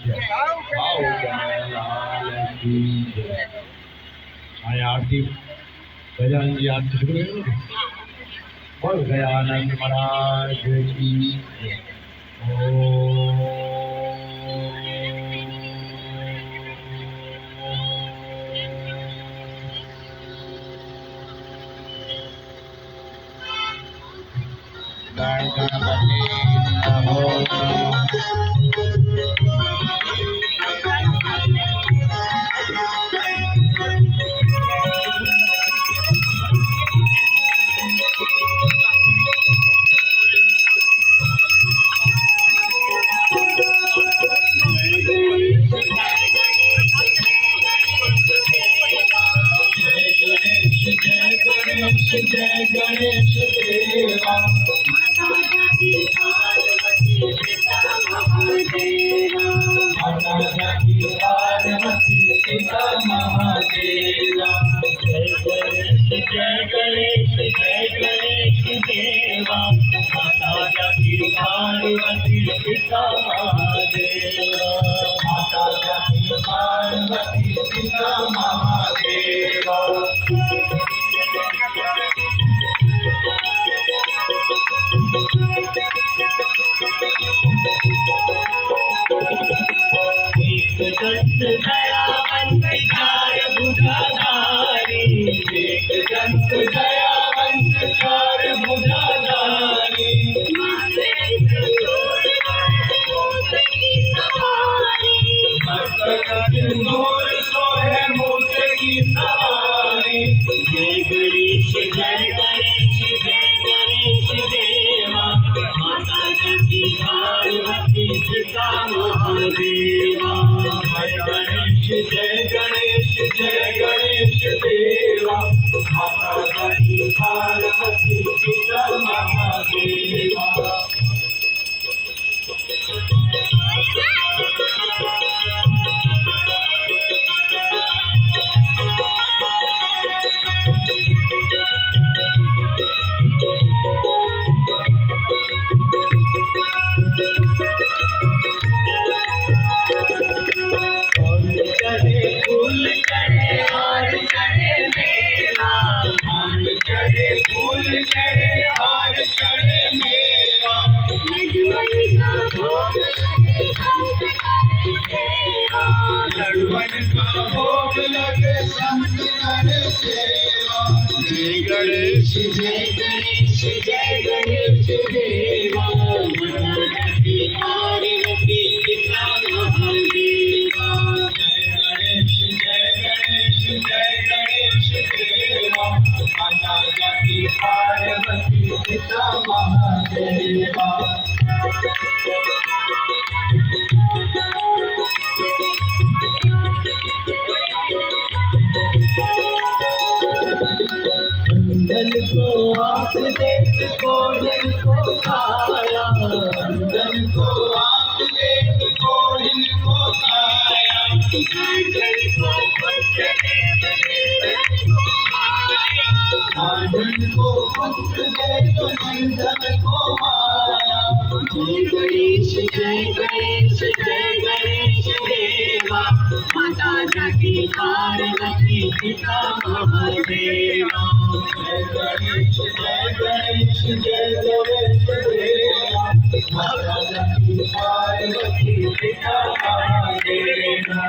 आओ लाल की आरती गजानन जी आरती शुरू करेंगे। बोल गजानन महाराज की गणपति नमो जय गणेश देवा माता की पार्वती पिता महादेवा माता की पार्वती पिता महादेवा जय गणेश देवा माता की पार्वती पिता महादेवा माता की पार्वती पिता महादेवा दंत दयावंत चार भुजाधारी एक दंत दयावंत चार भुजाधारी सिंदूर सोहे मूस की सवारी जय गणेश देवा माता की पार्वती पिता महादेवा जय गणेश देवा माता की पार्वती पिता महादेवा जय गणेश देवा माता की पार्वती पिता महादेवा जय गणेश देवा माता की पार्वती पिता महादेवा अंदर को आँख देख कोढ़िन को खाया अंदर को आँख देख कोढ़िन को खाया आंधन को पुत्र देव नंदन को माया जय गणेश देवा माता की पार्वती पिता महादेवा जय गणेश देवा माता की पार्वती पिता महादेवा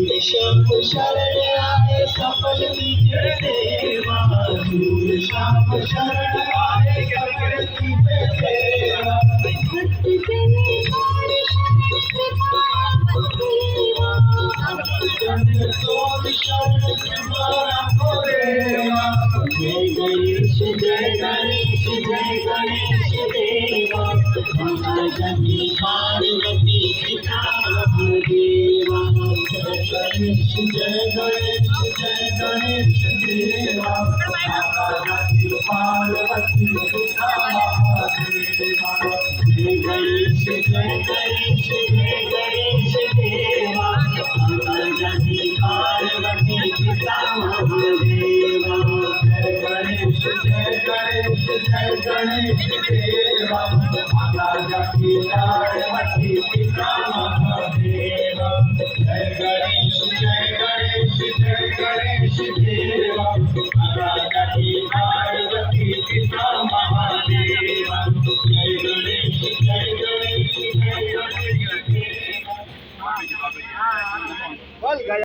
शरण आए सफल कीजिए देवा श्याम शरण आए सफल कीजिए देवा जय गणेश देवा माता की पार्वती पिता महादेवा गणेश देवा माता की पार्वती पिता महादेवा गणेश देवा माता जपी